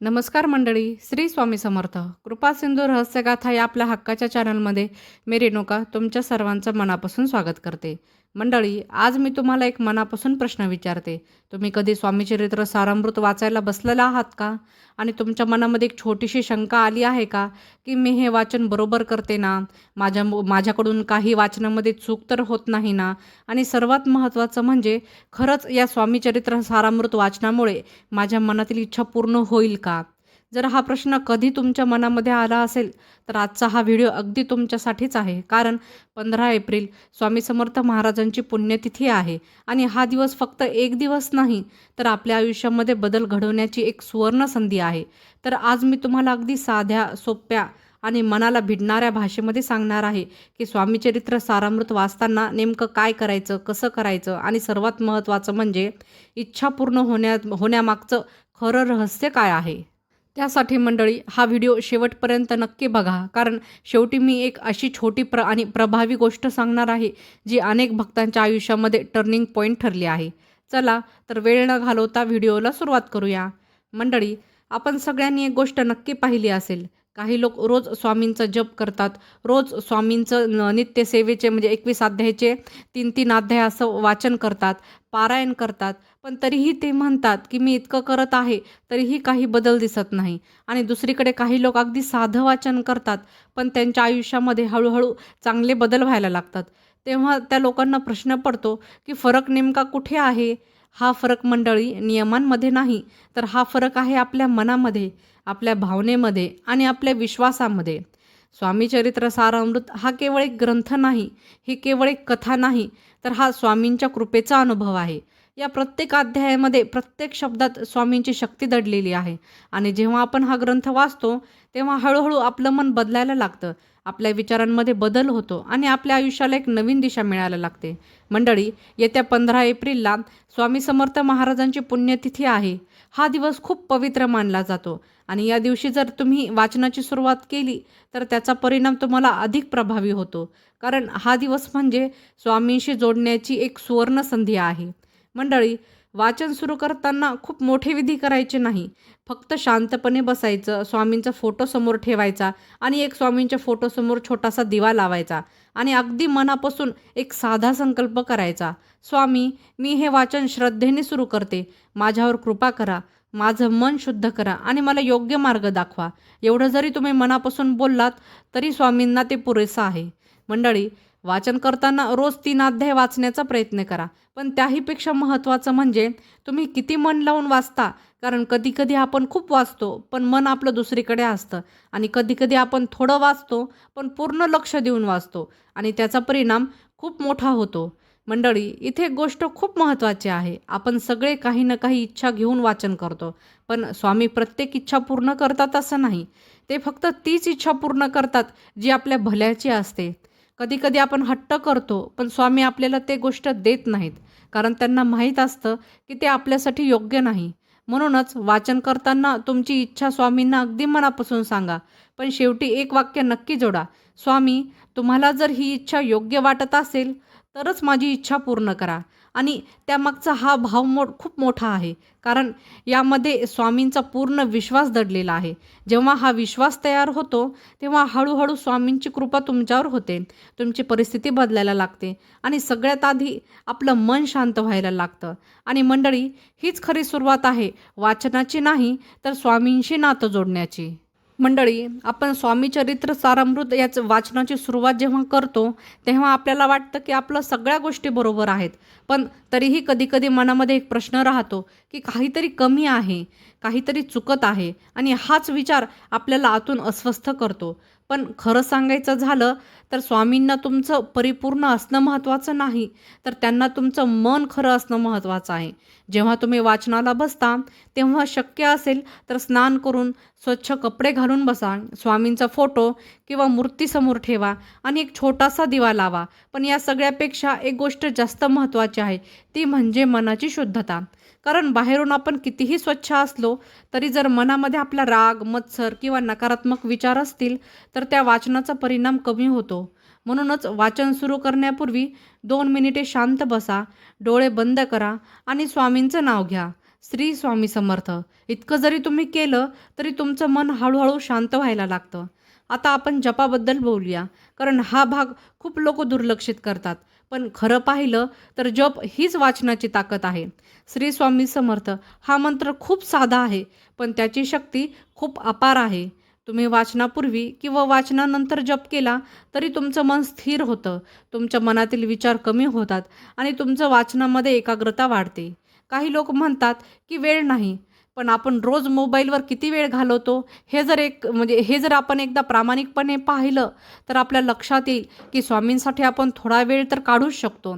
नमस्कार मंडळी, श्री स्वामी समर्थ. कृपा सिंधू रहस्यगाथा या आपल्या हक्काच्या चॅनलमध्ये मी रेणुका तुमच्या सर्वांचं मनापासून स्वागत करते. मंडळी, आज मी तुम्हाला एक मनापासून प्रश्न विचारते. तुम्ही कधी स्वामी चरित्र सारामृत वाचायला बसलेला आहात का? आणि तुमच्या मनामध्ये एक छोटीशी शंका आली आहे का, की मी हे वाचन बरोबर करते ना? माझ्याकडून काही वाचनामध्ये चूक तर होत नाही ना? आणि सर्वात महत्त्वाचं म्हणजे खरंच या स्वामी चरित्र सारामृत वाचनामुळे माझ्या मनातील इच्छा पूर्ण होईल का? जर हा प्रश्न कधी तुमच्या मनामध्ये आला असेल, तर आजचा हा व्हिडिओ अगदी तुमच्यासाठीच आहे. कारण 15 एप्रिल स्वामी समर्थ महाराजांची पुण्यतिथी आहे आणि हा दिवस फक्त एक दिवस नाही, तर आपल्या आयुष्यामध्ये बदल घडवण्याची एक सुवर्ण संधी आहे. तर आज मी तुम्हाला अगदी साध्या, सोप्या आणि मनाला भिडणाऱ्या भाषेमध्ये सांगणार आहे, की स्वामी चरित्र सारामृत वाचताना नेमकं काय करायचं, कसं करायचं आणि सर्वात महत्त्वाचं म्हणजे इच्छा पूर्ण होण्यामागचं खरं रहस्य काय आहे. त्यासाठी मंडळी हा व्हिडिओ शेवटपर्यंत नक्की बघा. कारण शेवटी मी एक अशी छोटी आणि प्रभावी गोष्ट सांगणार आहे, जी अनेक भक्तांच्या आयुष्यामध्ये टर्निंग पॉईंट ठरली आहे. चला तर वेळ न घालवता व्हिडिओला सुरुवात करूया. मंडळी, आपण सगळ्यांनी एक गोष्ट नक्की पाहिली असेल. काही लोक रोज स्वामींचा जप करतात, रोज स्वामींचं नित्यसेवेचे म्हणजे 21 अध्यायाचे 3-3 अध्याय असं वाचन करतात, पारायण करतात. पण तरीही ते म्हणतात, की मी इतकं करत आहे, तरीही काही बदल दिसत नाही. आणि दुसरीकडे काही लोक अगदी साधं वाचन करतात, पण त्यांच्या आयुष्यामध्ये हळूहळू चांगले बदल व्हायला लागतात. तेव्हा त्या लोकांना प्रश्न पडतो, की फरक नेमका कुठे आहे? हा फरक मंडळी नियमांमध्ये नाही, तर हा फरक आहे आपल्या मनामध्ये, आपल्या भावनेमध्ये आणि आपल्या विश्वासामध्ये. स्वामी चरित्र सारामृत हा केवळ एक ग्रंथ नाही, ही केवळ एक कथा नाही, तर हा स्वामींच्या कृपेचा अनुभव आहे. या प्रत्येक अध्यायामध्ये प्रत्येक शब्दात स्वामींची शक्ती दडलेली आहे. आणि जेव्हा आपण हा ग्रंथ वाचतो, तेव्हा हळूहळू आपलं मन बदलायला लागतं, आपल्या विचारांमध्ये बदल होतो आणि आपल्या आयुष्याला एक नवीन दिशा मिळायला लागते. मंडळी, येत्या 15 एप्रिलला स्वामी समर्थ महाराजांची पुण्यतिथी आहे. हा दिवस खूप पवित्र मानला जातो आणि या दिवशी जर तुम्ही वाचनाची सुरुवात केली, तर त्याचा परिणाम तुम्हाला अधिक प्रभावी होतो. कारण हा दिवस म्हणजे स्वामींशी जोडण्याची एक सुवर्ण संधी आहे. मंडळी, वाचन सुरू करताना खूप मोठे विधी करायचे नाही. फक्त शांतपणे बसायचं, स्वामींचा फोटो समोर ठेवायचा आणि एक स्वामींच्या फोटोसमोर छोटासा दिवा लावायचा आणि अगदी मनापासून एक साधा संकल्प करायचा. स्वामी, मी हे वाचन श्रद्धेने सुरू करते. माझ्यावर कृपा करा, माझं मन शुद्ध करा आणि मला योग्य मार्ग दाखवा. एवढं जरी तुम्ही मनापासून बोललात, तरी स्वामींना ते पुरेसं आहे. मंडळी, वाचन करताना रोज 3 अध्याय वाचण्याचा प्रयत्न करा. पण त्याहीपेक्षा महत्त्वाचं म्हणजे तुम्ही किती मन लावून वाचता. कारण कधीकधी आपण खूप वाचतो, पण मन आपलं दुसरीकडे असतं. आणि कधीकधी आपण थोडं वाचतो, पण पूर्ण लक्ष देऊन वाचतो आणि त्याचा परिणाम खूप मोठा होतो. मंडळी, इथे एक गोष्ट खूप महत्त्वाची आहे. आपण सगळे काही ना काही इच्छा घेऊन वाचन करतो, पण स्वामी प्रत्येक इच्छा पूर्ण करतात असं नाही. ते फक्त तीच इच्छा पूर्ण करतात जी आपल्या भल्याची असते. कधीकधी आपण हट्ट करतो, पण स्वामी आपल्याला ते गोष्ट देत नाहीत. कारण त्यांना माहीत असतं, की ते आपल्यासाठी योग्य नाही. म्हणूनच वाचन करताना तुमची इच्छा स्वामींना अगदी मनापासून सांगा. पण शेवटी एक वाक्य नक्की जोडा, स्वामी, तुम्हाला जर ही इच्छा योग्य वाटत असेल, तरच माझी इच्छा पूर्ण करा. आणि त्यामागचा हा भाव खूप मोठा आहे. कारण यामध्ये स्वामींचा पूर्ण विश्वास दडलेला आहे. जेव्हा हा विश्वास तयार होतो, तेव्हा हळूहळू स्वामींची कृपा तुमच्यावर होते. तुमची परिस्थिती बदलायला लागते आणि सगळ्यात आधी आपलं मन शांत व्हायला लागतं. आणि मंडळी, हीच खरी सुरुवात आहे वाचनाची नाही, तर स्वामींशी नातं जोडण्याची. मंडळी, आपण स्वामी चरित्र सारामृत याचं वाचनाची सुरुवात जेव्हा करतो, तेव्हा आपल्याला वाटतं की आपलं सगळ्या गोष्टी बरोबर आहेत. पण तरीही कधीकधी मनामध्ये एक प्रश्न राहतो, की काहीतरी कमी आहे, काहीतरी चुकत आहे आणि हाच विचार आपल्याला आतून अस्वस्थ करतो. पण खरं सांगायचं झालं, तर स्वामींना तुमचं परिपूर्ण असणं महत्त्वाचं नाही, तर त्यांना तुमचं मन खरं असणं महत्त्वाचं आहे. जेव्हा तुम्ही वाचनाला बसता, तेव्हा शक्य असेल तर स्नान करून स्वच्छ कपडे घालून बसा. स्वामींचा फोटो किंवा मूर्ती समोर ठेवा आणि एक छोटासा दिवा लावा. पण या सगळ्यापेक्षा एक गोष्ट जास्त महत्त्वाची आहे, ती म्हणजे मनाची शुद्धता. कारण बाहेरून आपण कितीही स्वच्छ असलो, तरी जर मनामध्ये आपला राग, मत्सर किंवा नकारात्मक विचार असतील, तर त्या वाचनाचा परिणाम कमी होतो. म्हणूनच वाचन सुरू करण्यापूर्वी 2 मिनिटे शांत बसा, डोळे बंद करा आणि स्वामींचं नाव घ्या. श्री स्वामी समर्थ. इतकं जरी तुम्ही केलं तरी तुमचं मन हळूहळू शांत व्हायला लागतं. आता आपण जपाबद्दल बोलूया, कारण हा भाग खूप लोक दुर्लक्षित करतात. पण खरं पाहिलं तर जप हीच वाचनाची ताकद आहे. श्री स्वामी समर्थ हा मंत्र खूप साधा आहे, पण त्याची शक्ती खूप अपार आहे. तुम्ही वाचनापूर्वी किंवा वाचनानंतर जप केला तरी तुमचं मन स्थिर होतं, तुमच्या मनातील विचार कमी होतात आणि तुमचं वाचनामध्ये एकाग्रता वाढते. काही लोक म्हणतात की वेळ नाही, पण आपण रोज मोबाईलवर किती वेळ घालवतो हे जर आपण एकदा प्रामाणिकपणे पाहिलं तर आपल्या लक्षात येईल की स्वामींसाठी आपण थोडा वेळ तर काढूच शकतो.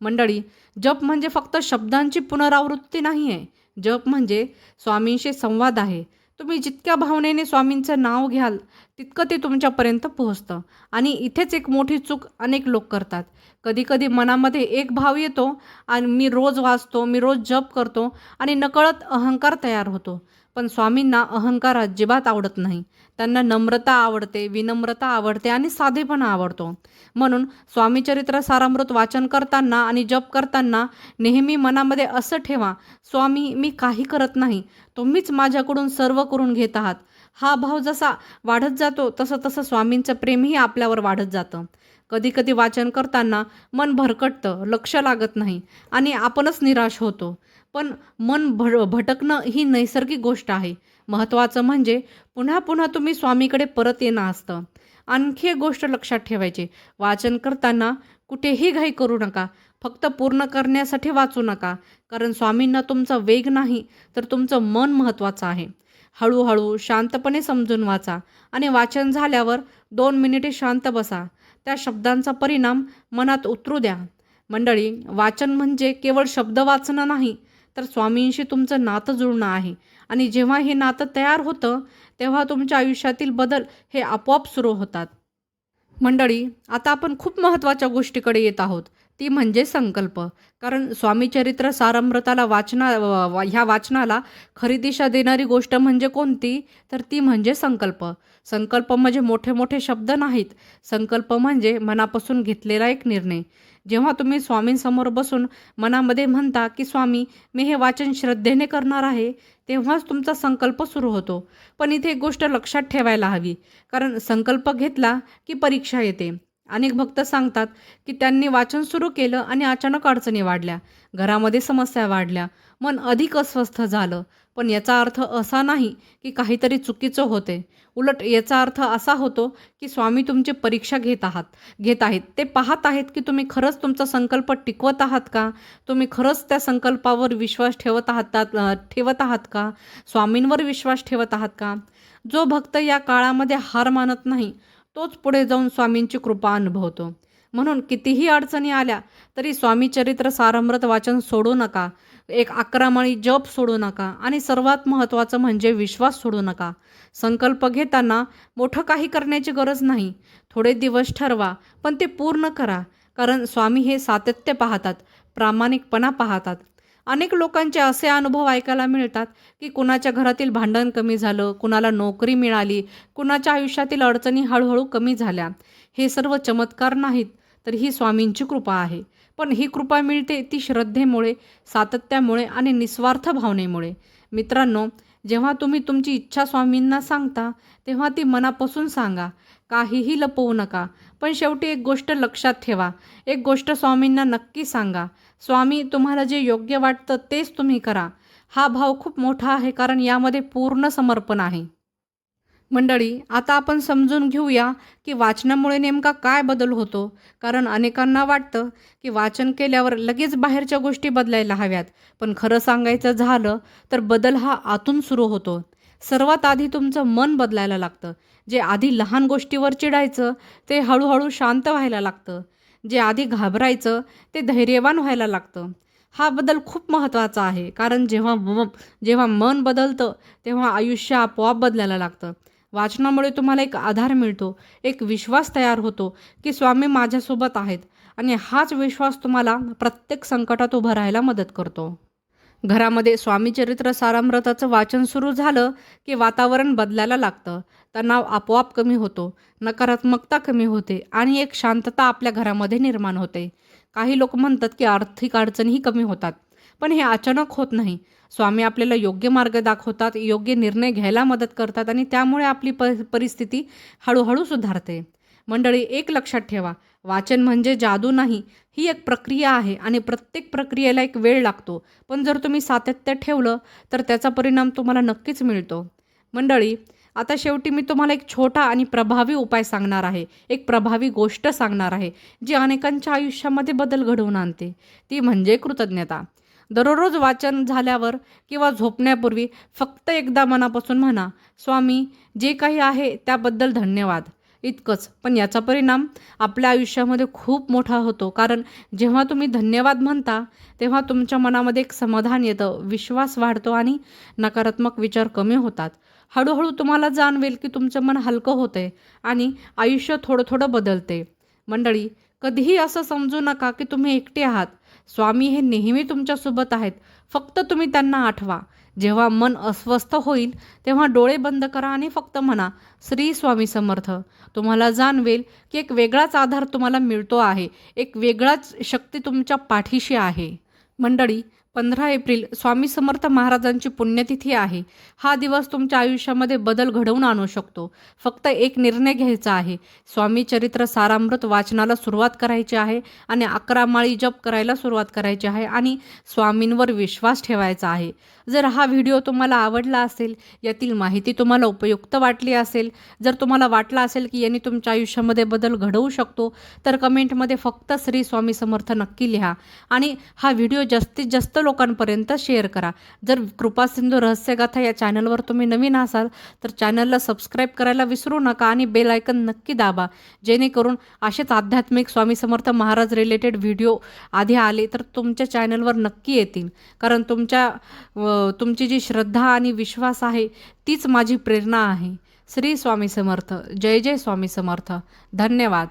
मंडळी, जप म्हणजे फक्त शब्दांची पुनरावृत्ती नाही आहे. जप म्हणजे स्वामींशी संवाद आहे. तुम्ही जितक्या भावनेने स्वामींचं नाव घ्याल तितकं ते तुमच्यापर्यंत पोहोचतं. आणि इथेच एक मोठी चूक अनेक लोक करतात. कधीकधी मनामध्ये एक भाव येतो आणि मी रोज वाचतो, मी रोज जप करतो आणि नकळत अहंकार तयार होतो. पण स्वामींना अहंकार अजिबात आवडत नाही. त्यांना नम्रता आवडते, विनम्रता आवडते आणि साधेपणा आवडतो. म्हणून स्वामीचरित्र सारामृत वाचन करताना आणि जप करताना नेहमी मनामध्ये असं ठेवा, स्वामी मी काही करत नाही, तुम्हीच माझ्याकडून सर्व करून घेत आहात. हा भाव जसा वाढत जातो तसं तसं स्वामींचं प्रेमही आपल्यावर वाढत जातं. कधीकधी वाचन करताना मन भरकटतं, लक्ष लागत नाही आणि आपणच निराश होतो. पण भटकणं ही नैसर्गिक गोष्ट आहे. महत्त्वाचं म्हणजे पुन्हा पुन्हा तुम्ही स्वामीकडे परत येणं असतं. आणखी एक गोष्ट लक्षात ठेवायची, वाचन करताना कुठेही घाई करू नका. फक्त पूर्ण करण्यासाठी वाचू नका, कारण स्वामींना तुमचा वेग नाही तर तुमचं मन महत्त्वाचं आहे. हळूहळू शांतपणे समजून वाचा आणि वाचन झाल्यावर 2 मिनिटे शांत बसा. त्या शब्दांचा परिणाम मनात उतरू द्या. मंडळी, वाचन म्हणजे केवळ शब्द वाचणं नाही, तर स्वामींशी तुमचं नातं जुळणं आहे. आणि जेव्हा हे नातं तयार होतं तेव्हा तुमच्या आयुष्यातील बदल हे आपोआप सुरू होतात. मंडळी, आता आपण खूप महत्त्वाच्या गोष्टीकडे येत आहोत, ती म्हणजे संकल्प. कारण स्वामीचरित्र सारामृताला ह्या वाचनाला खरी दिशा देणारी गोष्ट म्हणजे कोणती, तर ती म्हणजे संकल्प. संकल्प म्हणजे मोठे मोठे शब्द नाहीत. संकल्प म्हणजे मनापासून घेतलेला एक निर्णय. जेव्हा तुम्ही स्वामींसमोर बसून मनामध्ये म्हणता की स्वामी मी हे वाचन श्रद्धेने करणार आहे, तेव्हाच तुमचा संकल्प सुरू होतो. पण इथे एक गोष्ट लक्षात ठेवायला हवी, कारण संकल्प घेतला की परीक्षा येते. अनेक भक्त सांगतात की त्यांनी वाचन सुरू केलं आणि अचानक अडचणी वाढल्या, घरामध्ये समस्या वाढल्या, मन अधिक अस्वस्थ झालं. पण याचा अर्थ असा नाही की काहीतरी चुकीचं होते. उलट याचा अर्थ असा होतो की स्वामी तुमची परीक्षा घेत आहेत. ते पाहत आहेत की तुम्ही खरंच तुमचा संकल्प टिकवत आहात का? तुम्ही खरंच त्या संकल्पावर विश्वास ठेवत आहात का? स्वामींवर विश्वास ठेवत आहात का? जो भक्त या काळामध्ये हार मानत नाही तोच पुढे जाऊन स्वामींची कृपा अनुभवतो. म्हणून कितीही अडचणी आल्या तरी स्वामी चरित्र सारामृत वाचन सोडू नका. एक 11 माळी जप सोडू नका आणि सर्वात महत्त्वाचं म्हणजे विश्वास सोडू नका. संकल्प घेताना मोठं काही करण्याची गरज नाही. थोडे दिवस ठरवा, पण ते पूर्ण करा. कारण स्वामी हे सातत्य पाहतात, प्रामाणिकपणा पाहतात. अनेक लोकांचे असे अनुभव ऐकायला मिळतात की कुणाच्या घरातील भांडण कमी झालं, कुणाला नोकरी मिळाली, कुणाच्या आयुष्यातील अडचणी हळूहळू कमी झाल्या. हे सर्व चमत्कार नाहीत, तर ही स्वामींची कृपा आहे. पण ही कृपा मिळते ती श्रद्धेमुळे, सातत्यामुळे आणि निस्वार्थ भावनेमुळे. मित्रांनो, जेव्हा तुम्ही तुमची इच्छा स्वामींना सांगता तेव्हा ती मनापासून सांगा, काहीही लपवू नका. पण शेवटी एक गोष्ट लक्षात ठेवा, एक गोष्ट स्वामींना नक्की सांगा, स्वामी तुम्हाला जे योग्य वाटतं तेच तुम्ही करा. हा भाव खूप मोठा आहे, कारण यामध्ये पूर्ण समर्पण आहे. मंडळी, आता आपण समजून घेऊया की वाचनामुळे नेमका काय बदल होतो. कारण अनेकांना वाटतं की वाचन केल्यावर लगेच बाहेरच्या गोष्टी बदलायला हव्यात. पण खरं सांगायचं झालं तर बदल हा आतून सुरू होतो. सर्वात आधी तुमचं मन बदलायला लागतं. जे आधी लहान गोष्टीवर चिडायचं ते हळूहळू शांत व्हायला लागतं. जे आधी घाबरायचं ते धैर्यवान व्हायला लागतं. हा बदल खूप महत्त्वाचा आहे, कारण जेव्हा मन बदलतं तेव्हा आयुष्य आपोआप बदलायला लागतं. वाचनामुळे तुम्हाला एक आधार मिळतो, एक विश्वास तयार होतो की स्वामी माझ्यासोबत आहेत आणि हाच विश्वास तुम्हाला प्रत्येक संकटात उभं राहायला मदत करतो. घरामध्ये स्वामीचरित्र सारामृताचं वाचन सुरू झालं की वातावरण बदलायला लागतं. तणाव आपोआप कमी होतो, नकारात्मकता कमी होते आणि एक शांतता आपल्या घरामध्ये निर्माण होते. काही लोक म्हणतात की आर्थिक अडचणीही कमी होतात. पण हे अचानक होत नाही. स्वामी आपल्याला योग्य मार्ग दाखवतात, योग्य निर्णय घ्यायला मदत करतात आणि त्यामुळे आपली परिस्थिती हळूहळू सुधारते. मंडळी, एक लक्षात ठेवा, वाचन म्हणजे जादू नाही, ही एक प्रक्रिया आहे आणि प्रत्येक प्रक्रियेला एक वेळ लागतो. पण जर तुम्ही सातत्य ठेवलं तर त्याचा परिणाम तुम्हाला नक्कीच मिळतो. मंडळी, आता शेवटी मी तुम्हाला एक छोटा आणि प्रभावी उपाय सांगणार आहे. एक प्रभावी गोष्ट सांगणार आहे, जी अनेकांच्या आयुष्यामध्ये बदल घडवून आणते. ती म्हणजे कृतज्ञता. दररोज वाचन झाल्यावर किंवा झोपण्यापूर्वी फक्त एकदा मनापासून म्हणा, स्वामी, जे काही आहे त्याबद्दल धन्यवाद. इतकंच. पण याचा परिणाम आपल्या आयुष्यामध्ये खूप मोठा होतो. कारण जेव्हा तुम्ही धन्यवाद म्हणता, तेव्हा तुमच्या मनामध्ये एक समाधान येतं, विश्वास वाढतो आणि नकारात्मक विचार कमी होतात. हळूहळू तुम्हाला जाणवेल की तुमचं मन हलकं होतंय आणि आयुष्य थोडं थोडं बदलते. मंडळी, कधीही असं समजू नका की तुम्ही एकटे आहात. स्वामी हे नेहमी तुमच्यासोबत आहेत. फक्त तुम्ही त्यांना आठवा. जेव्हा मन अस्वस्थ होईल तेव्हा डोळे बंद करा आणि फक्त म्हणा, श्री स्वामी समर्थ. तुम्हाला जाणवेल की एक वेगळाच आधार तुम्हाला मिळतो आहे. एक वेगळाच शक्ती तुमच्या पाठीशी आहे. मंडळी, 15 एप्रिल स्वामी समर्थ महाराजांची पुण्यतिथी आहे. हा दिवस तुमच्या आयुष्यामध्ये बदल घडवून आणू शकतो. फक्त एक निर्णय घ्यायचा आहे. स्वामी चरित्र सारामृत वाचनाला सुरुवात करायची आहे आणि 11 माळी जप करायला सुरुवात करायची आहे आणि स्वामींवर विश्वास ठेवायचा आहे. जर हा व्हिडिओ तुम्हाला आवडला असेल, यातील माहिती तुम्हाला उपयुक्त वाटली असेल, जर तुम्हाला वाटलं असेल की यांनी तुमच्या आयुष्यामध्ये बदल घडवू शकतो, तर कमेंटमध्ये फक्त श्री स्वामी समर्थ नक्की लिहा आणि हा व्हिडिओ जास्तीत जास्त लोकांपर्यंत शेअर करा. जर कृपासिंधू रहस्यगाथा या चॅनलवर तुम्ही नवीन असाल तर चॅनलला सबस्क्राईब करायला विसरू नका आणि बेल आयकन नक्की दाबा, जेणेकरून असेच आध्यात्मिक स्वामी समर्थ महाराज रिलेटेड व्हिडिओ आधी आले तर तुमच्या चॅनलवर नक्की येतील. कारण तुमची जी श्रद्धा आणि विश्वास आहे तीच माझी प्रेरणा आहे. श्री स्वामी समर्थ. जय जय स्वामी समर्थ. धन्यवाद.